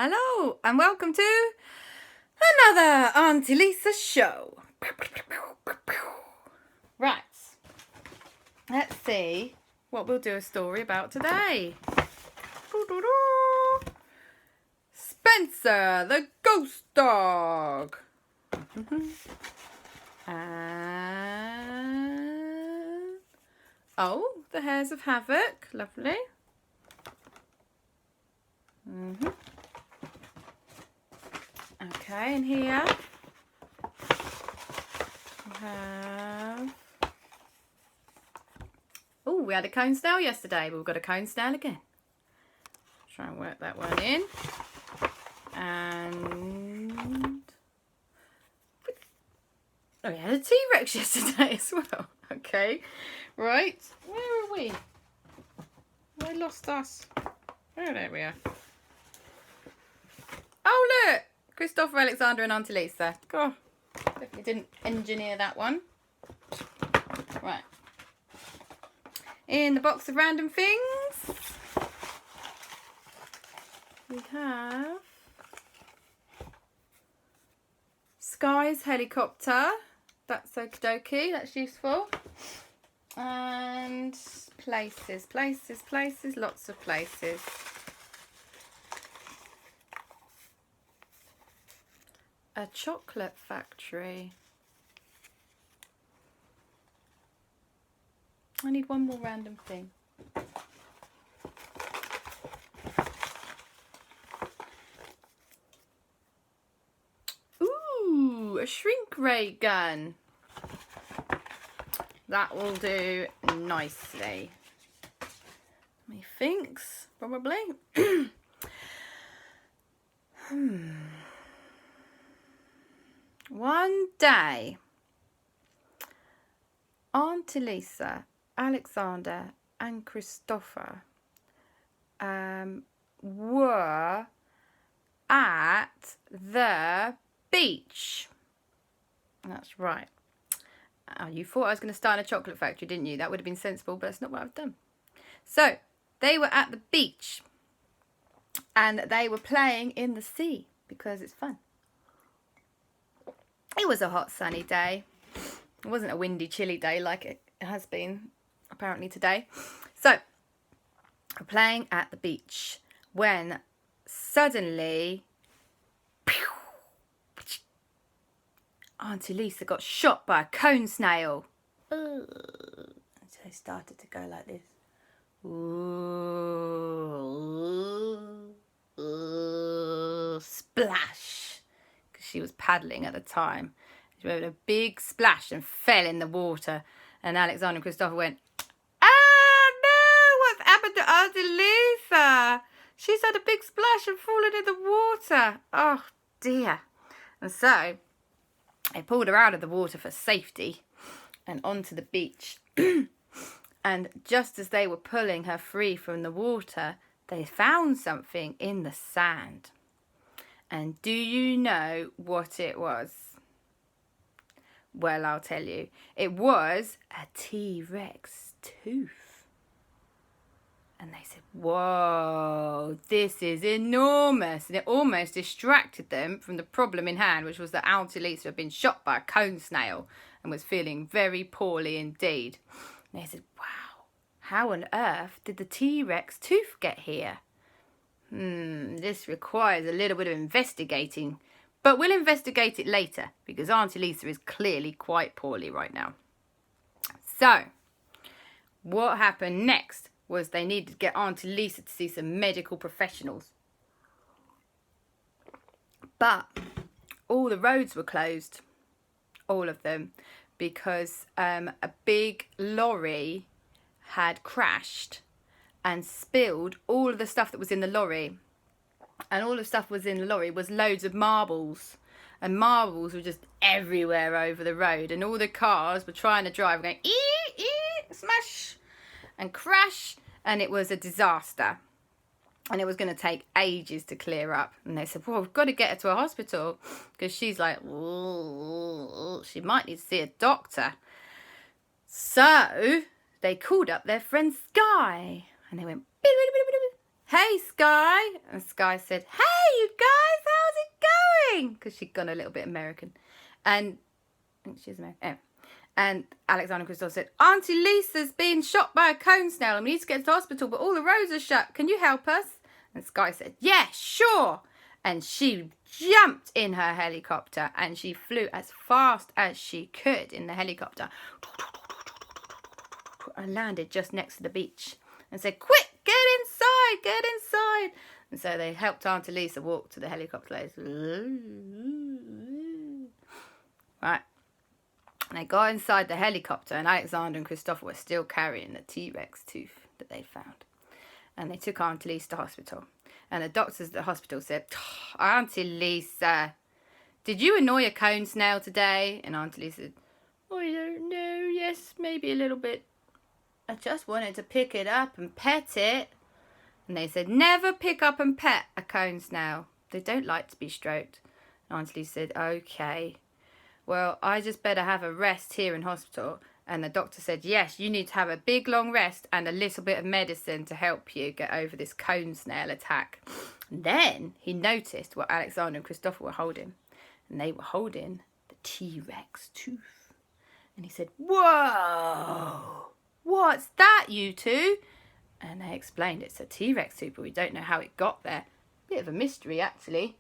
Hello and welcome to another Aunty Lisa show. Right, let's see what we'll do a story about today. Spencer the ghost dog. And the Hares of Havoc, lovely. Okay, and here we have... Oh, we had a cone snail yesterday, but we've got a cone snail again. Try and work that one in. And... oh, we had a T-Rex yesterday as well. Okay, right. Where are we? I lost us. Oh, there we are. Oh, look! Kristoffer, Aleksander and Aunty Lisa. God, definitely didn't engineer that one. Right. In the box of random things, we have Sky's helicopter. That's okie dokie. That's useful. And places. Lots of places. A chocolate factory. I need one more random thing. Ooh, a shrink ray gun. That will do nicely. Methinks, probably. One day, Aunty Lisa, Aleksander and Kristoffer were at the beach. That's right. You thought I was going to start in a chocolate factory, didn't you? That would have been sensible, but that's not what I've done. So, they were at the beach and they were playing in the sea because it's fun. It was a hot sunny day. It wasn't a windy, chilly day like it has been apparently today. So, we're playing at the beach when suddenly Aunty Lisa got shot by a cone snail. So they started to go like this. Ooh, splash. She was paddling at the time. She made a big splash and fell in the water. And Aleksander and Kristoffer went, "Ah, no, what's happened to Aunty Lisa? She's had a big splash and fallen in the water. Oh, dear." And so they pulled her out of the water for safety and onto the beach. And just as they were pulling her free from the water, they found something in the sand. And do you know what it was? Well, I'll tell you. It was a T-Rex tooth. And they said, "Whoa, this is enormous." And it almost distracted them from the problem in hand, which was that Aunty Lisa had been shot by a cone snail and was feeling very poorly indeed. And they said, "Wow, how on earth did the T-Rex tooth get here? This requires a little bit of investigating, but we'll investigate it later because Aunty Lisa is clearly quite poorly right now." So, what happened next was they needed to get Aunty Lisa to see some medical professionals. But all the roads were closed, all of them, because a big lorry had crashed and spilled all of the stuff that was in the lorry. And all the stuff was in the lorry was loads of marbles. And marbles were just everywhere over the road. And all the cars were trying to drive, going, smash, and crash. And it was a disaster. And it was going to take ages to clear up. And they said, "Well, we've got to get her to a hospital." Because she's like, she might need to see a doctor. So they called up their friend Sky. And they went, hey, Sky. And Sky said, hey, you guys, how's it going? Because she'd gone a little bit American. And I think she's American. Oh. And Aleksander and Kristoffer said, Aunty Lisa's been shot by a cone snail and we need to get to the hospital, but all the roads are shut. Can you help us? And Sky said, yeah, sure. And she jumped in her helicopter and she flew as fast as she could in the helicopter and landed just next to the beach and said, quick, get inside, get inside. And so they helped Aunty Lisa walk to the helicopter. Right. And they got inside the helicopter and Aleksander and Kristoffer were still carrying the T-Rex tooth that they'd found. And they took Aunty Lisa to hospital. And the doctors at the hospital said, Aunty Lisa, did you annoy a cone snail today? And Aunty Lisa said, I don't know, yes, maybe a little bit. I just wanted to pick it up and pet it. And they said, never pick up and pet a cone snail. They don't like to be stroked. And Aunty Lisa said, okay. Well, I just better have a rest here in hospital. And the doctor said, yes, you need to have a big long rest and a little bit of medicine to help you get over this cone snail attack. And then he noticed what Aleksander and Kristoffer were holding. And they were holding the T-Rex tooth. And he said, whoa, what's that, you two? And they explained it's a T-Rex tooth, but we don't know how it got there. Bit of a mystery, actually.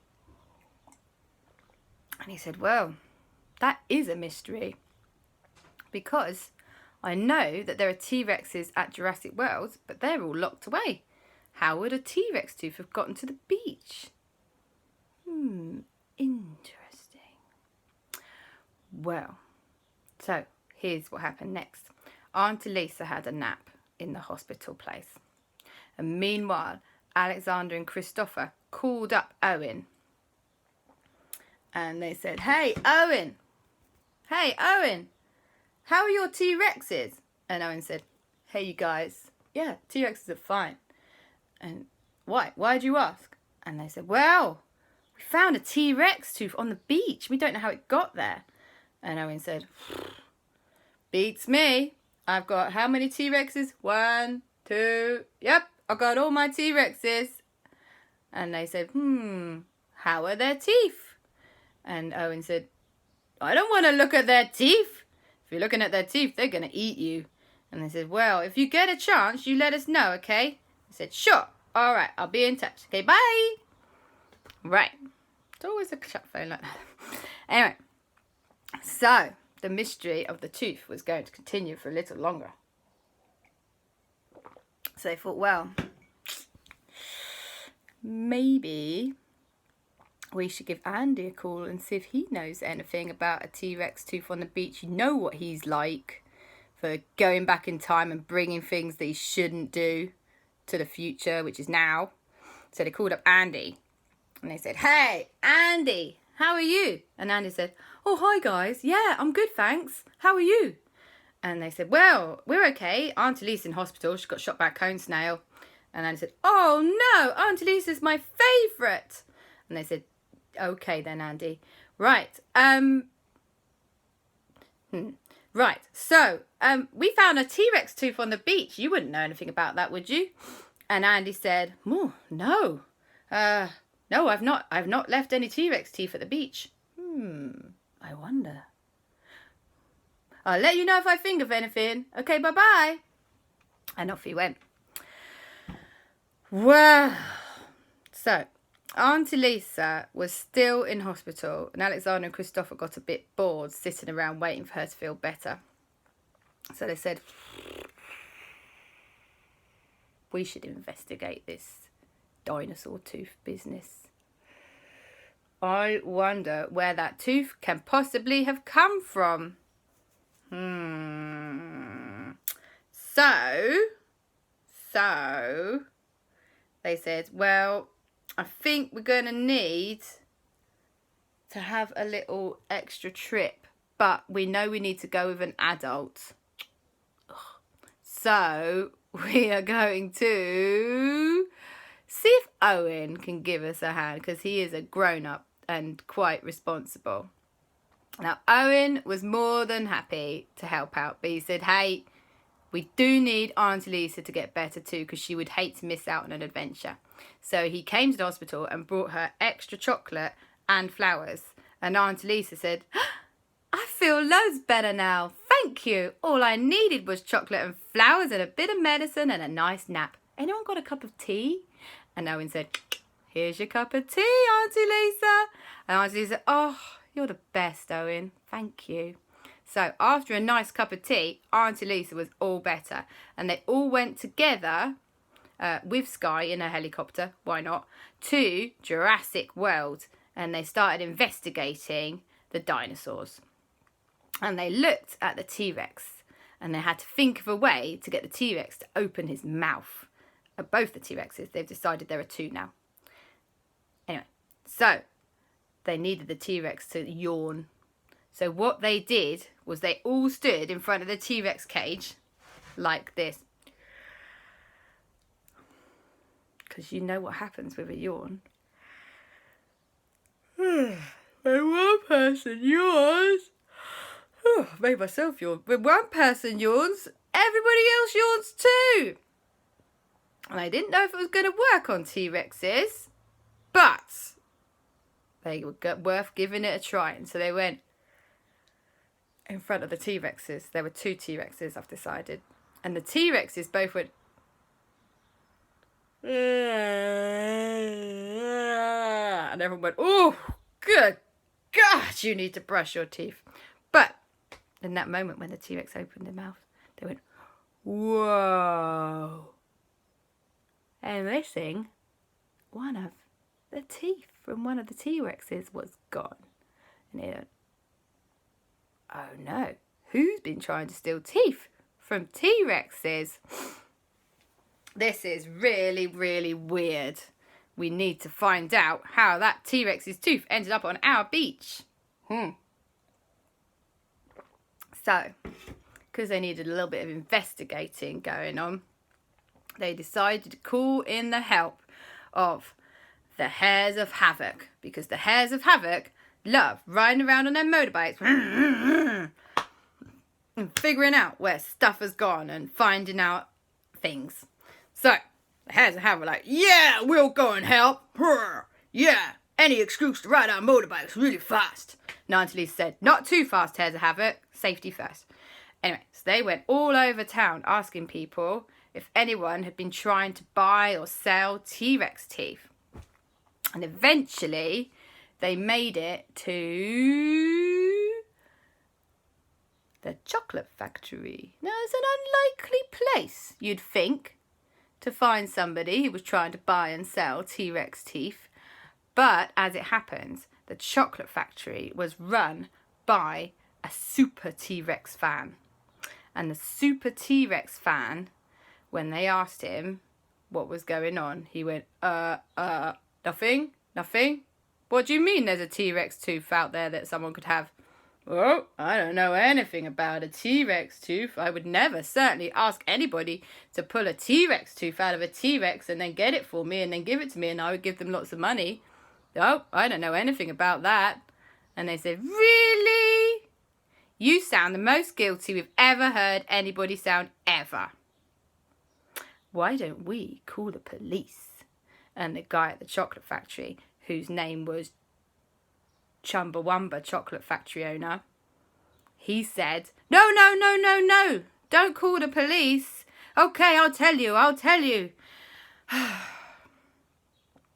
And he said, well, that is a mystery. Because I know that there are T-Rexes at Jurassic World, but they're all locked away. How would a T-Rex tooth have gotten to the beach? Interesting. Well, so here's what happened next. Aunty Lisa had a nap in the hospital place. And meanwhile, Aleksander and Kristoffer called up Owen. And they said, hey, Owen. Hey, Owen. How are your T-Rexes? And Owen said, hey, you guys. Yeah, T-Rexes are fine. And why? Why'd you ask? And they said, well, we found a T-Rex tooth on the beach. We don't know how it got there. And Owen said, beats me. I've got how many T-Rexes? 1, 2. Yep, I've got all my T-Rexes. And they said, how are their teeth? And Owen said, I don't want to look at their teeth. If you're looking at their teeth, they're going to eat you. And they said, well, if you get a chance, you let us know, okay? I said, sure. All right, I'll be in touch. Okay, bye. Right. It's always a shut phone like that. Anyway, so the mystery of the tooth was going to continue for a little longer. So they thought, well, maybe we should give Andy a call and see if he knows anything about a T-Rex tooth on the beach. You know what he's like for going back in time and bringing things that he shouldn't do to the future, which is now. So they called up Andy and they said, hey, Andy, how are you? And Andy said, oh, hi, guys. Yeah, I'm good, thanks. How are you? And they said, well, we're okay. Aunty Lisa's in hospital. She got shot by a cone snail. And Andy said, oh, no, Aunty Lisa's my favourite. And they said, okay then, Andy. Right. Right. So, we found a T-Rex tooth on the beach. You wouldn't know anything about that, would you? And Andy said, oh, no. No, I've not left any T-Rex teeth at the beach. I wonder. I'll let you know if I think of anything. Okay, bye-bye. And off he went. Well, so Aunty Lisa was still in hospital and Aleksander and Kristoffer got a bit bored sitting around waiting for her to feel better. So they said, we should investigate this dinosaur tooth business. I wonder where that tooth can possibly have come from. So they said, well, I think we're going to need to have a little extra trip, but we know we need to go with an adult. So we are going to see if Owen can give us a hand, because he is a grown-up and quite responsible. Now, Owen was more than happy to help out, but he said, hey, We do need Aunty Lisa to get better too, because she would hate to miss out on an adventure. So he came to the hospital and brought her extra chocolate and flowers. And Aunty Lisa said, I feel loads better now. Thank you. All I needed was chocolate and flowers and a bit of medicine and a nice nap. Anyone got a cup of tea? And Owen said, here's your cup of tea, Aunty Lisa. And Aunty Lisa said, oh, you're the best, Owen. Thank you. So after a nice cup of tea, Aunty Lisa was all better. And they all went together with Sky in a helicopter, why not, to Jurassic World. And they started investigating the dinosaurs. And they looked at the T-Rex. And they had to think of a way to get the T-Rex to open his mouth. Both the T-Rexes, they've decided there are two now. Anyway, so they needed the T-Rex to yawn. So what they did was they all stood in front of the T-Rex cage like this. Because you know what happens with a yawn. When one person yawns, made myself yawn. When one person yawns, everybody else yawns too. And I didn't know if it was going to work on T-Rexes, but they were worth giving it a try. And so they went in front of the T-Rexes. There were two T-Rexes, I've decided. And the T-Rexes both went, and everyone went, oh, good God, you need to brush your teeth. But in that moment when the T-Rex opened their mouth, they went, whoa. And missing one of the teeth from one of the T-Rexes was gone. And they went, oh no, who's been trying to steal teeth from T-Rexes? This is really, really weird. We need to find out how that T-Rex's tooth ended up on our beach. So, because they needed a little bit of investigating going on, they decided to call in the help of the Hares of Havoc. Because the Hares of Havoc love riding around on their motorbikes and figuring out where stuff has gone and finding out things. So, the Hares of Havoc were like, yeah, we'll go and help. Yeah, any excuse to ride our motorbikes really fast. And Aunty Lisa said, not too fast, Hares of Havoc. Safety first. Anyway, so they went all over town asking people if anyone had been trying to buy or sell T-Rex teeth. And eventually, they made it to the chocolate factory. Now, it's an unlikely place, you'd think, to find somebody who was trying to buy and sell T-Rex teeth. But, as it happens, the chocolate factory was run by a super T-Rex fan. And the super T-Rex fan, when they asked him what was going on, he went, nothing. What do you mean there's a T-Rex tooth out there that someone could have? Oh, I don't know anything about a T-Rex tooth. I would never certainly ask anybody to pull a T-Rex tooth out of a T-Rex and then get it for me and then give it to me and I would give them lots of money. Oh, I don't know anything about that. And they said, really? You sound the most guilty we've ever heard anybody sound ever. Why don't we call the police? And the guy at the chocolate factory, whose name was Wumba, chocolate factory owner, he said, no, don't call the police. Okay, I'll tell you.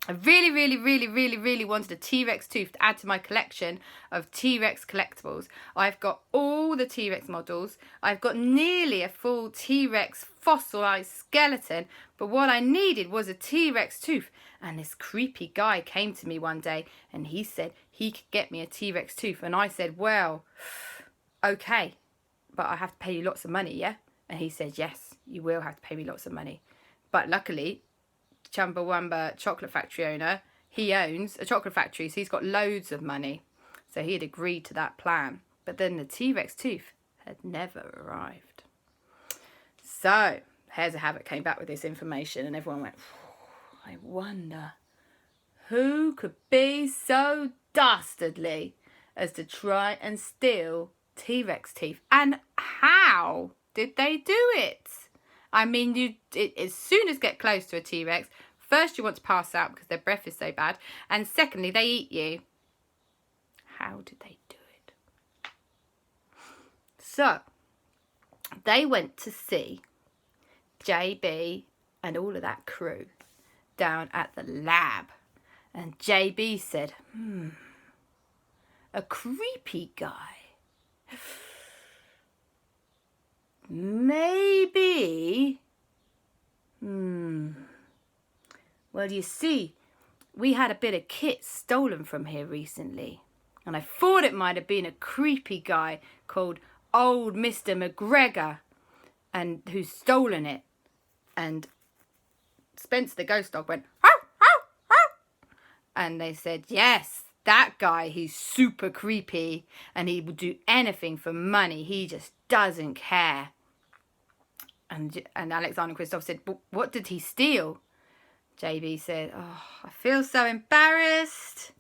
I really wanted a T-Rex tooth to add to my collection of T-Rex collectibles. I've got all the T-Rex models. I've got nearly a full T-Rex fossilized skeleton. But what I needed was a T-Rex tooth. And this creepy guy came to me one day and he said he could get me a T-Rex tooth. And I said, well, okay, but I have to pay you lots of money, yeah? And he said, yes, you will have to pay me lots of money. But luckily, Wumba chocolate factory owner, he owns a chocolate factory, so he's got loads of money. So he had agreed to that plan. But then the T-Rex tooth had never arrived. So Hares of Havoc came back with this information and everyone went, I wonder who could be so dastardly as to try and steal T-Rex teeth, and how did they do it? I mean, as soon as get close to a T-Rex, first you want to pass out because their breath is so bad. And secondly, they eat you. How did they do it? So, they went to see JB and all of that crew down at the lab. And JB said, a creepy guy. Maybe. Well, you see, we had a bit of kit stolen from here recently. And I thought it might have been a creepy guy called old Mr. McGreggor, and who's stolen it. And Spencer the ghost dog went, "Ow, ow, ow." And they said, yes, that guy, he's super creepy and he will do anything for money. He just doesn't care. And Aleksander and Kristoffer said, but what did he steal? JB said, oh, I feel so embarrassed.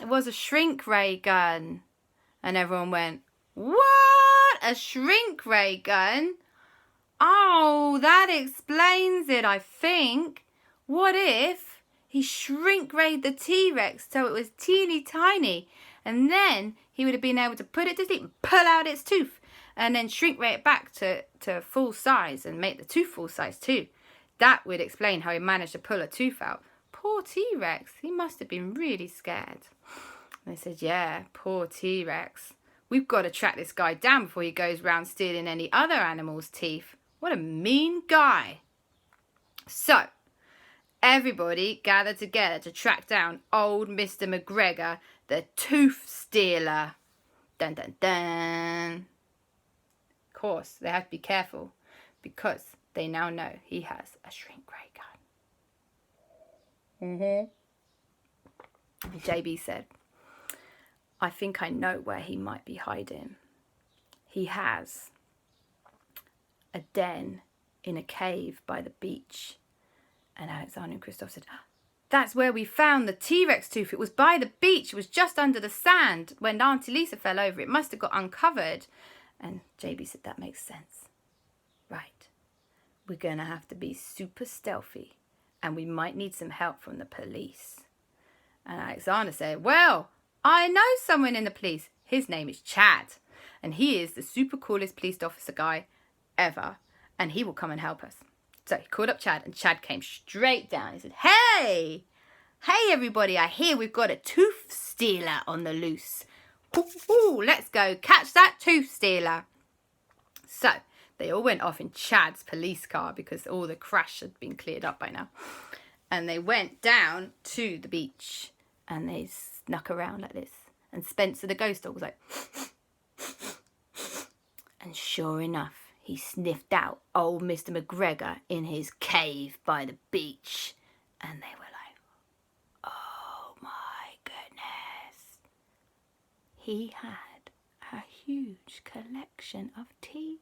It was a shrink ray gun. And everyone went, what? A shrink ray gun? Oh, that explains it, I think. What if he shrink rayed the T-Rex so it was teeny tiny, and then he would have been able to put it to sleep and pull out its tooth and then shrink ray it back to full size and make the tooth full size too. That would explain how he managed to pull a tooth out. Poor T-Rex, he must have been really scared. And they said, yeah, poor T-Rex. We've got to track this guy down before he goes round stealing any other animal's teeth. What a mean guy. So, everybody gathered together to track down old Mr. McGregor, the tooth stealer. Dun, dun, dun. Of course, they have to be careful because they now know he has a shrink ray gun. And JB said, I think I know where he might be hiding. He has a den in a cave by the beach. And Aleksander and Kristoffer said, that's where we found the T-Rex tooth. It was by the beach. It was just under the sand. When Aunty Lisa fell over, it must have got uncovered. And JB said, that makes sense. Right. We're going to have to be super stealthy. And we might need some help from the police. And Aleksander said, well, I know someone in the police. His name is Chad. And he is the super coolest police officer guy ever. And he will come and help us. So he called up Chad, and Chad came straight down. He said, hey everybody, I hear we've got a tooth stealer on the loose. Ooh, let's go catch that tooth stealer. So they all went off in Chad's police car because all the crash had been cleared up by now. And they went down to the beach and they snuck around like this. And Spencer the ghost dog was like, and sure enough, he sniffed out old Mr. McGregor in his cave by the beach. And they were like, oh my goodness. He had a huge collection of teeth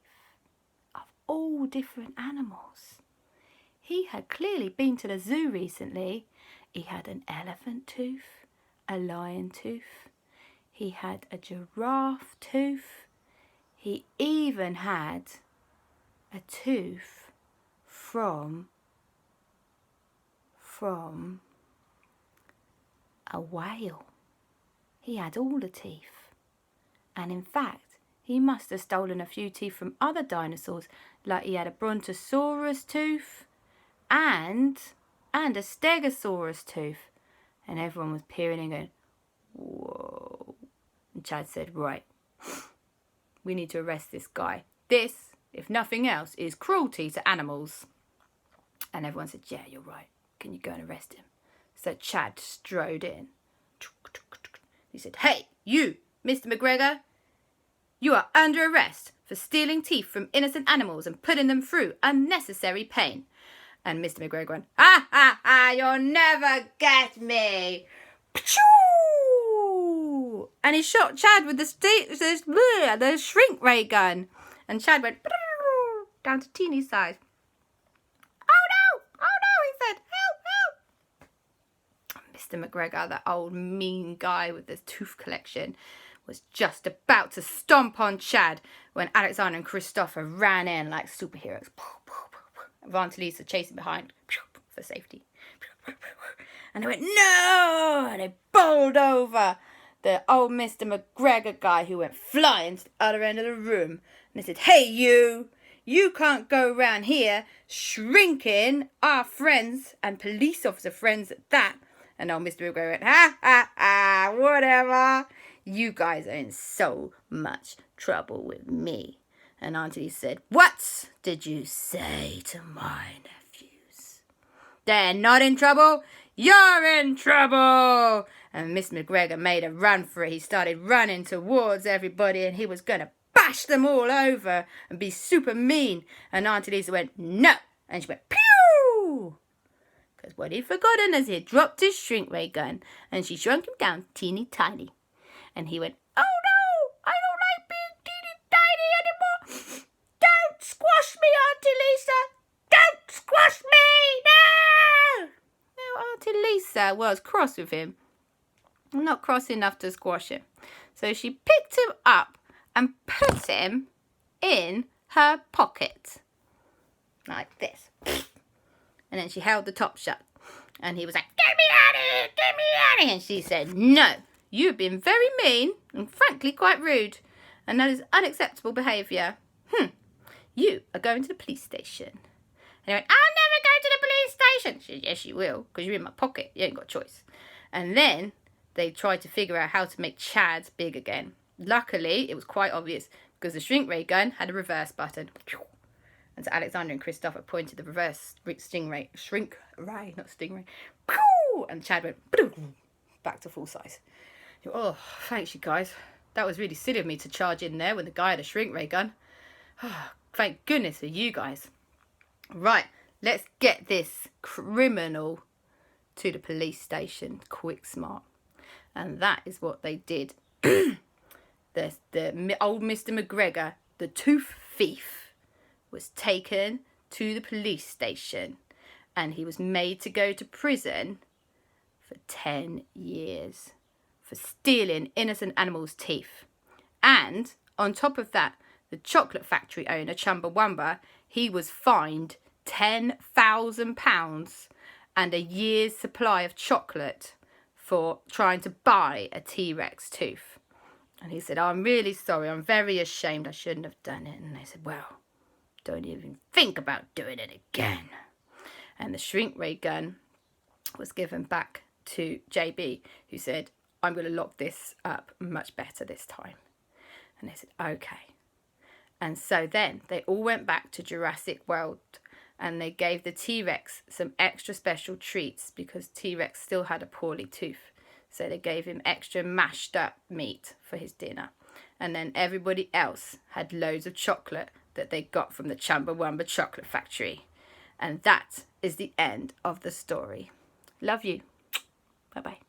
of all different animals. He had clearly been to the zoo recently. He had an elephant tooth, a lion tooth. He had a giraffe tooth. He even had a tooth from a whale. He had all the teeth. And in fact, he must have stolen a few teeth from other dinosaurs, like he had a brontosaurus tooth and a stegosaurus tooth. And everyone was peering and going, whoa. And Chad said, right, we need to arrest this guy. This, if nothing else, is cruelty to animals. And everyone said, yeah, you're right. Can you go and arrest him? So Chad strode in. He said, hey, you, Mr. McGregor, you are under arrest for stealing teeth from innocent animals and putting them through unnecessary pain. And Mr. McGregor went, ha, ha, ha, you'll never get me. And he shot Chad with the shrink ray gun. And Chad went down to teeny size. Oh no, he said, help. Mr. McGregor, that old mean guy with this tooth collection, was just about to stomp on Chad when Aleksander and Kristoffer ran in like superheroes. Aunty Lisa chasing behind for safety. And they went, no! And they bowled over the old Mr. McGreggor guy who went flying to the other end of the room. And they said, hey, you can't go around here shrinking our friends and police officer friends at that. And old Mr. McGreggor went, ha, ha, ha, whatever. You guys are in so much trouble with me. And Aunty said, what did you say to my nephews? They're not in trouble. You're in trouble. And Mr. McGregor made a run for it. He started running towards everybody and he was going to bash them all over and be super mean. And Aunty Lisa went, no. And she went, pew. Because what he'd forgotten is he had dropped his shrink ray gun and she shrunk him down teeny tiny. And he went, oh no, I don't like being teeny tiny anymore. Don't squash me, Aunty Lisa. Don't squash me, no. Now Aunty Lisa was cross with him. Not cross enough to squash him. So she picked him up and put him in her pocket. Like this. And then she held the top shut. And he was like, get me out of here, get me out of here. And she said, no. You've been very mean and frankly quite rude. And that is unacceptable behaviour. You are going to the police station. And he went, I'll never go to the police station. She said, yes, you will, because you're in my pocket. You ain't got a choice. And then they tried to figure out how to make Chad big again. Luckily, it was quite obvious because the shrink ray gun had a reverse button. And so Aleksander and Kristoffer pointed the reverse shrink ray, not stingray. And Chad went back to full size. Oh, thanks you guys. That was really silly of me to charge in there when the guy had a shrink ray gun. Oh, thank goodness for you guys. Right, let's get this criminal to the police station quick smart. And that is what they did. The old Mr. McGregor, the tooth thief, was taken to the police station and he was made to go to prison for 10 years. For stealing innocent animals' teeth. And on top of that, the chocolate factory owner, Wumba, he was fined £10,000 and a year's supply of chocolate for trying to buy a T-Rex tooth. And he said, I'm really sorry, I'm very ashamed, I shouldn't have done it. And they said, well, don't even think about doing it again. And the shrink ray gun was given back to JB, who said, I'm going to lock this up much better this time. And they said, okay. And so then they all went back to Jurassic World and they gave the T-Rex some extra special treats because T-Rex still had a poorly tooth. So they gave him extra mashed up meat for his dinner. And then everybody else had loads of chocolate that they got from the Wumba chocolate factory. And that is the end of the story. Love you. Bye-bye.